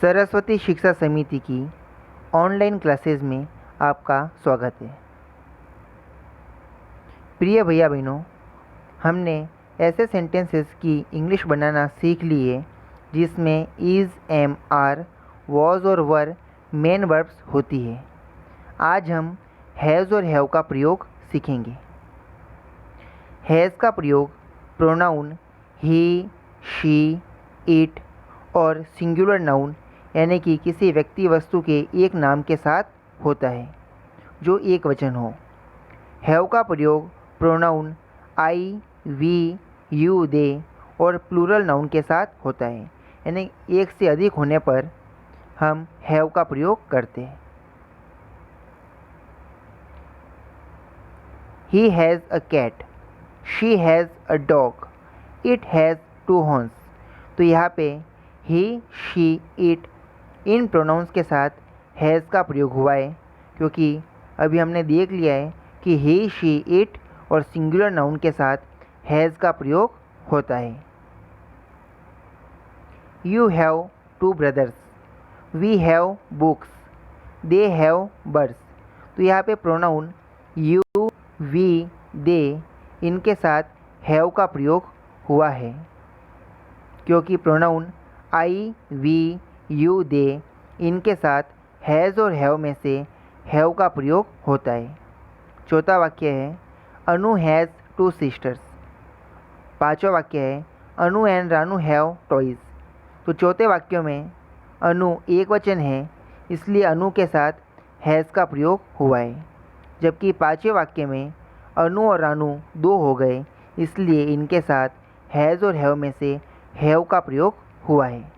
सरस्वती शिक्षा समिति की ऑनलाइन क्लासेस में आपका स्वागत है। प्रिय भैया बहनों, हमने ऐसे सेंटेंसेस की इंग्लिश बनाना सीख ली है जिसमें इज़, एम, आर, वॉज और वर मेन वर्ब्स होती है। आज हम हैज़ और हैव का प्रयोग सीखेंगे। हैज़ का प्रयोग प्रोनाउन ही, शी, इट और सिंगुलर नाउन यानी कि किसी व्यक्ति वस्तु के एक नाम के साथ होता है जो एक वचन हो। हैव का प्रयोग प्रोनाउन आई, वी, यू, दे और प्लूरल नाउन के साथ होता है, यानी एक से अधिक होने पर हम हैव का प्रयोग करते हैं। He has a cat, she has a dog, it has 2 horns। तो यहाँ पे he, she, it इन प्रोनाउंस के साथ हैज़ का प्रयोग हुआ है, क्योंकि अभी हमने देख लिया है कि he, she, it और सिंगुलर नाउन के साथ हैज़ का प्रयोग होता है। You have 2 brothers, we have books, they have birds। तो यहाँ पे प्रोनाउन you, वी, दे इनके साथ हैव का प्रयोग हुआ है, क्योंकि प्रोनाउन आई, वी, यू, दे इनके साथ हैज़ और हैव में से हैव का प्रयोग होता है। चौथा वाक्य है अनु हैज़ 2 सिस्टर्स। पांचवा वाक्य है अनु एंड रानू हैव टॉयज़। तो चौथे वाक्यों में अनु एक वचन है, इसलिए अनु के साथ हैज़ का प्रयोग हुआ है, जबकि पांचवें वाक्य में अनु और रानू 2 हो गए, इसलिए इनके साथ हैज़ और हैव में से हैव का प्रयोग हुआ है।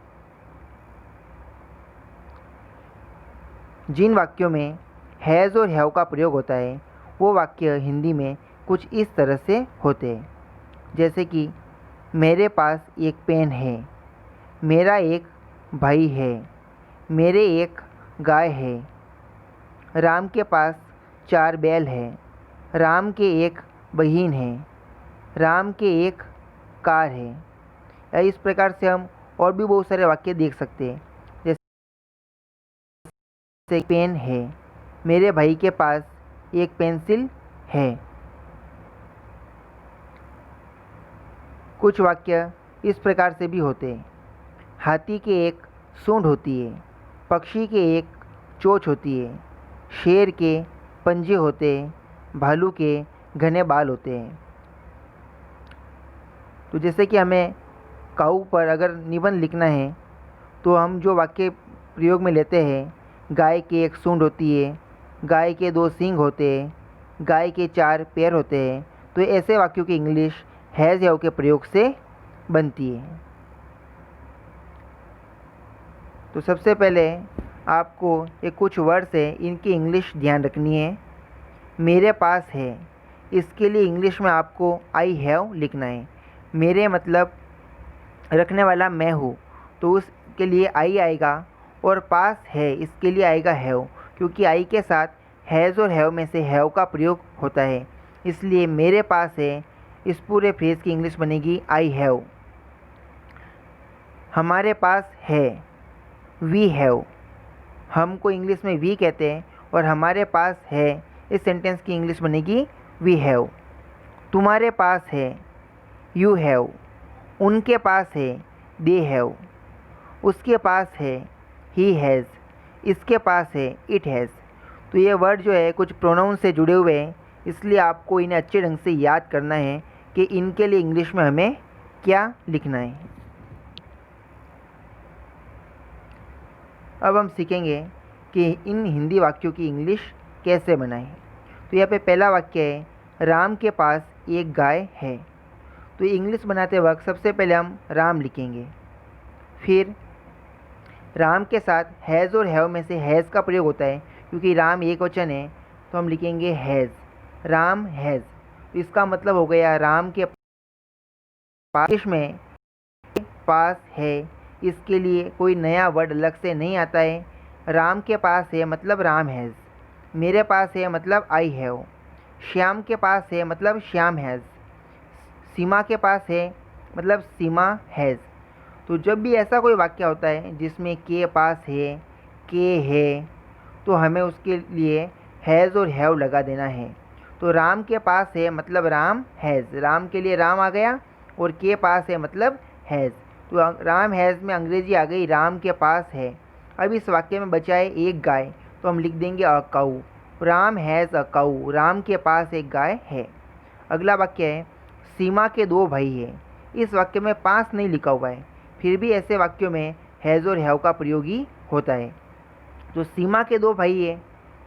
जिन वाक्यों में हैज़ और हैव का प्रयोग होता है वो वाक्य हिंदी में कुछ इस तरह से होते हैं, जैसे कि मेरे पास एक पेन है, मेरा एक भाई है, मेरे एक गाय है, राम के पास 4 बैल है, राम के एक बहन है, राम के एक कार है। या इस प्रकार से हम और भी बहुत सारे वाक्य देख सकते हैं, जैसे पेन है, मेरे भाई के पास एक पेंसिल है। कुछ वाक्य इस प्रकार से भी होते हैं, हाथी के एक सूंड होती है, पक्षी के एक चोंच होती है, शेर के पंजे होते हैं, भालू के घने बाल होते हैं। तो जैसे कि हमें काऊ पर अगर निबंध लिखना है तो हम जो वाक्य प्रयोग में लेते हैं, गाय के एक सूंड होती है, गाय के 2 सींग होते हैं, गाय के 4 पैर होते हैं। तो ऐसे वाक्यों की इंग्लिश हैज़ हैव के प्रयोग से बनती है। तो सबसे पहले आपको ये कुछ वर्ड्स है, इनकी इंग्लिश ध्यान रखनी है। मेरे पास है, इसके लिए इंग्लिश में आपको आई हैव लिखना है। मेरे मतलब रखने वाला मैं हूँ, तो उसके लिए आई आएगा, और पास है इसके लिए आएगा हैव, क्योंकि आई के साथ हैज़ और हैव में से हैव का प्रयोग होता है, इसलिए मेरे पास है इस पूरे फ्रेज की इंग्लिश बनेगी आई हैव। हमारे पास है, वी हैव, हमको इंग्लिश में वी कहते हैं, और हमारे पास है इस सेंटेंस की इंग्लिश बनेगी वी हैव। तुम्हारे पास है, यू हैव, उनके पास है, दे हैव, उसके पास है, ही हैज़, इसके पास है, इट हैज़। तो ये वर्ड जो है कुछ प्रोनाउन से जुड़े हुए हैं, इसलिए आपको इन्हें अच्छे ढंग से याद करना है कि इनके लिए इंग्लिश में हमें क्या लिखना है। अब हम सीखेंगे कि इन हिंदी वाक्यों की इंग्लिश कैसे बनाएं। तो यहाँ पे पहला वाक्य है राम के पास एक गाय है। तो इंग्लिश बनाते वक्त सबसे पहले हम राम लिखेंगे, फिर राम के साथ हैज़ और हैव में से हैज़ का प्रयोग होता है, क्योंकि राम एक वचन है तो हम लिखेंगे हैज़, राम हैज़। तो इसका मतलब हो गया राम के पास में पास है, इसके लिए कोई नया वर्ड अलग से नहीं आता है। राम के पास है मतलब राम हैज़, मेरे पास है मतलब आई हैव, श्याम के पास है मतलब श्याम हैज़, सीमा के पास है मतलब सीमा हैज़। तो जब भी ऐसा कोई वाक्य होता है जिसमें के पास है, के है, तो हमें उसके लिए हैज़ और हैव लगा देना है। तो राम के पास है मतलब राम हैज़, राम के लिए राम आ गया, और के पास है मतलब हैज़। तो राम हैज़ में अंग्रेजी आ गई, राम के पास है। अब इस वाक्य में बचा है एक गाय, तो हम लिख देंगे अ काऊ। राम हैज़ अ काऊ, राम के पास एक गाय है। अगला वाक्य है सीमा के दो भाई हैं। इस वाक्य में पास नहीं लिखा हुआ है, फिर भी ऐसे वाक्यों में हैज़ और हैव का प्रयोग ही होता है। तो सीमा के दो भाई है,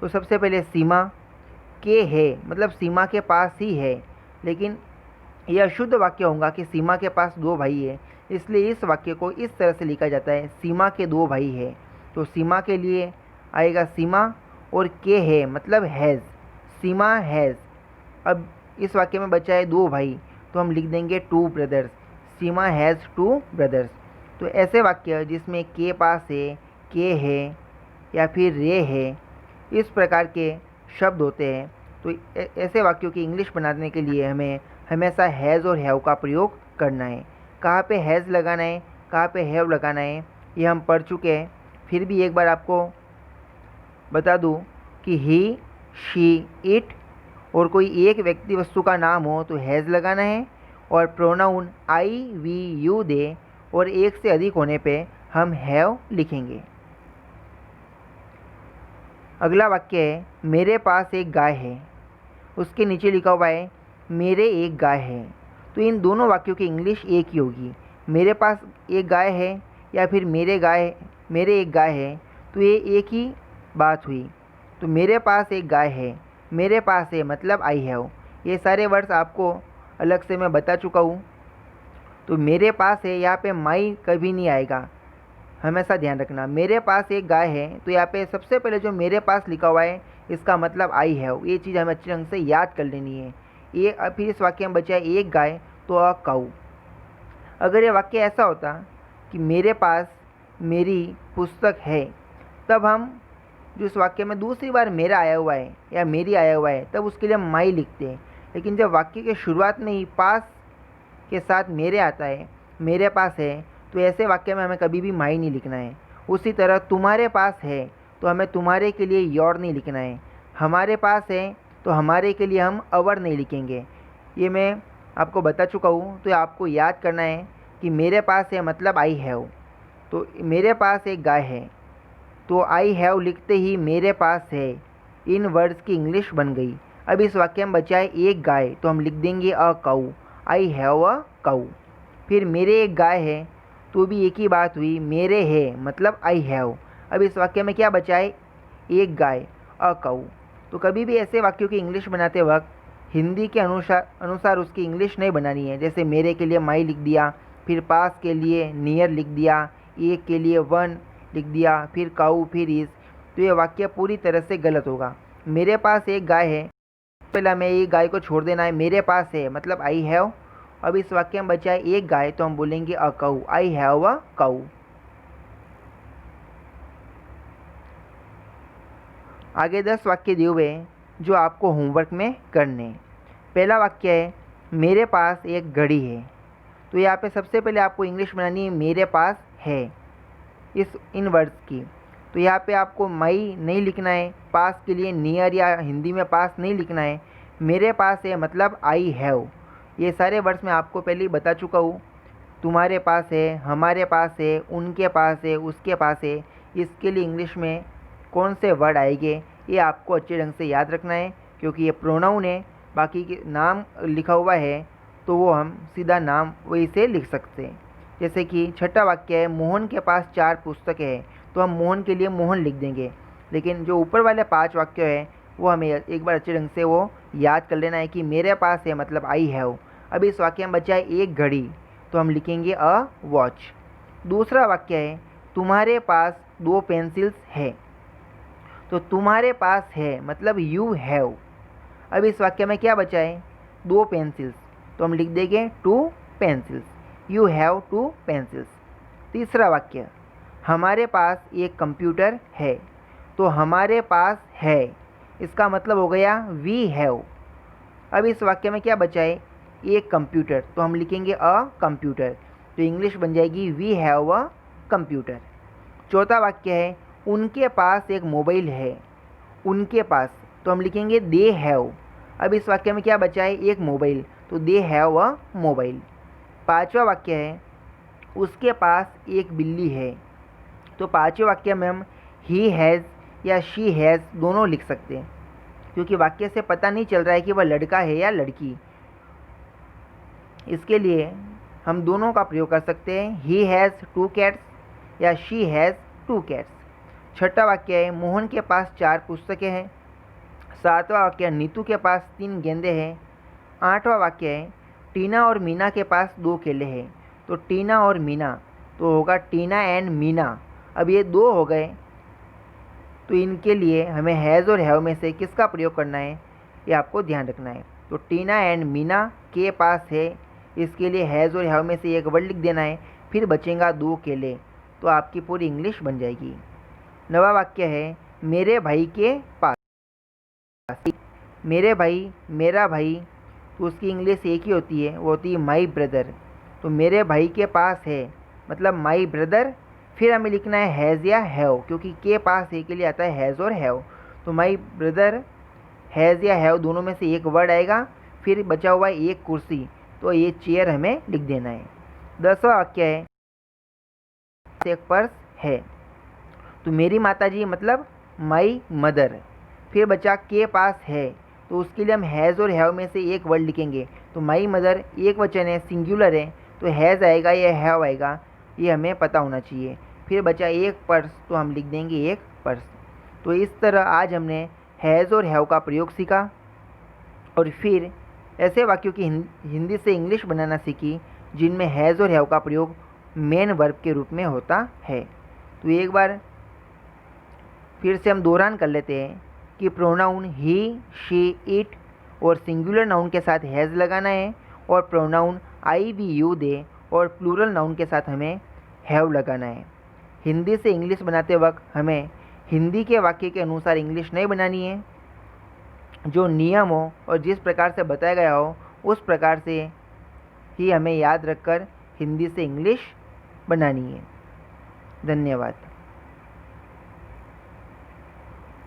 तो सबसे पहले सीमा के है मतलब सीमा के पास ही है, लेकिन यह अशुद्ध वाक्य होगा कि सीमा के पास दो भाई है, इसलिए इस वाक्य को इस तरह से लिखा जाता है, सीमा के दो भाई है। तो सीमा के लिए आएगा सीमा, और के है मतलब हैज़, सीमा हैज़। अब इस वाक्य में बचा है दो भाई, तो हम लिख देंगे two brothers, Seema has two brothers. तो ऐसे वाक्य जिसमें के पास है, के है या फिर रे है, इस प्रकार के शब्द होते हैं। तो ऐसे वाक्यों की इंग्लिश बनाने के लिए हमें हमेशा हैज़ और हैव का प्रयोग करना है। कहाँ पे हैज़ लगाना है, कहाँ पे हैव लगाना है, ये हम पढ़ चुके हैं। फिर भी एक बार आपको बता दूं कि ही, शी, इट और कोई एक व्यक्ति वस्तु का नाम हो तो हैज़ लगाना है, और प्रोनाउन आई, वी, यू, दे और एक से अधिक होने पे हम हैव लिखेंगे। अगला वाक्य है मेरे पास एक गाय है। उसके नीचे लिखा हुआ है मेरे एक गाय है। तो इन दोनों वाक्यों की इंग्लिश एक ही होगी, मेरे पास एक गाय है या फिर मेरे एक गाय है, तो ये एक ही बात हुई। तो मेरे पास एक गाय है, मेरे पास है मतलब आई हैव। ये सारे वर्ड्स आपको अलग से मैं बता चुका हूँ। तो मेरे पास है, यहाँ पे माई कभी नहीं आएगा, हमेशा ध्यान रखना। मेरे पास एक गाय है, तो यहाँ पे सबसे पहले जो मेरे पास लिखा हुआ है इसका मतलब आई हैव, ये चीज़ हमें अच्छे ढंग से याद कर लेनी है। ये फिर इस वाक्य में बचा है एक गाय, तो अ काऊ। अगर ये वाक्य ऐसा होता कि मेरे पास मेरी पुस्तक है, तब हम जो इस वाक्य में दूसरी बार मेरा आया हुआ है या मेरी आया हुआ है, तब उसके लिए हम माई लिखते हैं। लेकिन जब वाक्य के शुरुआत में ही पास के साथ मेरे आता है, मेरे पास है, तो ऐसे वाक्य में हमें कभी भी माई नहीं लिखना है। उसी तरह तुम्हारे पास है, तो हमें तुम्हारे के लिए योर नहीं लिखना है। हमारे पास है, तो हमारे के लिए हम अवर नहीं लिखेंगे। ये मैं आपको बता चुका हूँ, तो आपको याद करना है कि मेरे पास है मतलब आई हैव। तो मेरे पास एक गाय है, तो आई हैव लिखते ही मेरे पास है, इन वर्ड्स की इंग्लिश बन गई। अब इस वाक्य में बचा है एक गाय, तो हम लिख देंगे अ काऊ, आई हैव अ काऊ। फिर मेरे एक गाय है, तो भी एक ही बात हुई, मेरे है मतलब आई हैव। अब इस वाक्य में क्या बचा है, एक गाय, अ काऊ। तो कभी भी ऐसे वाक्यों की इंग्लिश बनाते वक्त हिंदी के अनुसार उसकी इंग्लिश नहीं बनानी है। जैसे मेरे के लिए माई लिख दिया, फिर पास के लिए नियर लिख दिया, एक के लिए वन लिख दिया, फिर काऊ, फिर इस। तो ये वाक्य पूरी तरह से गलत होगा। मेरे पास एक गाय है, पहले हमें एक गाय को छोड़ देना है, मेरे पास है मतलब आई हैव। अब इस वाक्य में बचा है एक गाय, तो हम बोलेंगे अ काऊ, आई हैव अ काऊ। आगे 10 वाक्य दिए हुए हैं जो आपको होमवर्क में करने। पहला वाक्य है मेरे पास एक घड़ी है। तो यहाँ पे सबसे पहले आपको इंग्लिश बनानी है मेरे पास है, इन वर्ड्स की। तो यहाँ पे आपको माई नहीं लिखना है, पास के लिए नियर या हिंदी में पास नहीं लिखना है। मेरे पास है मतलब आई हैव। ये सारे वर्ड्स मैं आपको पहले ही बता चुका हूँ। तुम्हारे पास है, हमारे पास है, उनके पास है, उसके पास है, इसके लिए इंग्लिश में कौन से वर्ड आएंगे ये आपको अच्छे ढंग से याद रखना है, क्योंकि ये प्रोनाउन है। बाकी के नाम लिखा हुआ है तो वो हम सीधा नाम वही से लिख सकते हैं। जैसे कि छठा वाक्य है मोहन के पास 4 पुस्तकें हैं, तो हम मोहन के लिए मोहन लिख देंगे। लेकिन जो ऊपर वाले 5 वाक्य है वो हमें एक बार अच्छे ढंग से वो याद कर लेना है कि मेरे पास है मतलब आई हैव। अब इस वाक्य में बचा है एक घड़ी, तो हम लिखेंगे अ वॉच। दूसरा वाक्य है तुम्हारे पास 2 पेंसिल्स है। तो तुम्हारे पास है मतलब यू हैव। अब इस वाक्य में क्या बचा है, 2 पेंसिल्स, तो हम लिख देंगे 2 पेंसिल्स, यू हैव 2 पेंसिल्स। तीसरा वाक्य हमारे पास एक कंप्यूटर है। तो हमारे पास है, इसका मतलब हो गया वी हैव। अब इस वाक्य में क्या बचा है, एक कंप्यूटर, तो हम लिखेंगे अ कंप्यूटर, तो इंग्लिश बन जाएगी वी हैव अ कंप्यूटर। चौथा वाक्य है उनके पास एक मोबाइल है। उनके पास, तो हम लिखेंगे दे हैव। अब इस वाक्य में क्या बचा है, एक मोबाइल, तो दे हैव अ मोबाइल। पांचवा वाक्य है उसके पास एक बिल्ली है। तो पांचवें वाक्य में हम ही हैज़ या शी हैज़ दोनों लिख सकते हैं, क्योंकि वाक्य से पता नहीं चल रहा है कि वह लड़का है या लड़की। इसके लिए हम दोनों का प्रयोग कर सकते हैं, ही हैज़ 2 कैट्स या शी हैज़ 2 कैट्स। छठा वाक्य है मोहन के पास 4 पुस्तकें हैं। सातवां वाक्य नीतू के पास 3 गेंदे हैं। आठवां वाक्य है टीना और मीना के पास 2 केले हैं। तो टीना और मीना, तो होगा टीना एंड मीना। अब ये 2 हो गए, तो इनके लिए हमें हैज़ और हैव में से किसका प्रयोग करना है, ये आपको ध्यान रखना है। तो टीना एंड मीना के पास है, इसके लिए हैज़ और हैव में से एक वर्ड लिख देना है, फिर बचेगा 2 केले, तो आपकी पूरी इंग्लिश बन जाएगी। नवा वाक्य है मेरे भाई के पास। मेरे भाई, मेरा भाई, तो उसकी इंग्लिश एक ही होती है, वो होती है माई ब्रदर। तो मेरे भाई के पास है मतलब माई ब्रदर, फिर हमें लिखना है हैज़ या हैव, क्योंकि के पास है के लिए आता है हैज़ और हैव। तो माई ब्रदर हैज़ या हैव दोनों में से एक वर्ड आएगा, फिर बचा हुआ है एक कुर्सी, तो ये चेयर हमें लिख देना है। 10वां वाक्य है एक पर्स है। तो मेरी माताजी मतलब माई मदर, फिर बचा के पास है, तो उसके लिए हम हैज़ और हैव में से एक वर्ड लिखेंगे। तो माई मदर एक वचन है, सिंगुलर है, तो हैज़ आएगा या हैव आएगा, ये हमें पता होना चाहिए। फिर बचा एक पर्स, तो हम लिख देंगे एक पर्स। तो इस तरह आज हमने हैज़ और हैव का प्रयोग सीखा और फिर ऐसे वाक्यों की हिंदी से इंग्लिश बनाना सीखी जिनमें हैज़ और हैव का प्रयोग मेन वर्ब के रूप में होता है। तो एक बार फिर से हम दोहरान कर लेते हैं कि प्रोनाउन ही, शी, इट और सिंगुलर नाउन के साथ हैज़ लगाना है, और प्रोनाउन आई, वी, यू, दे और प्लूरल नाउन के साथ हमें हैव लगाना है। हिंदी से इंग्लिश बनाते वक्त हमें हिंदी के वाक्य के अनुसार इंग्लिश नहीं बनानी है, जो नियम हो और जिस प्रकार से बताया गया हो उस प्रकार से ही हमें याद रखकर हिंदी से इंग्लिश बनानी है। धन्यवाद।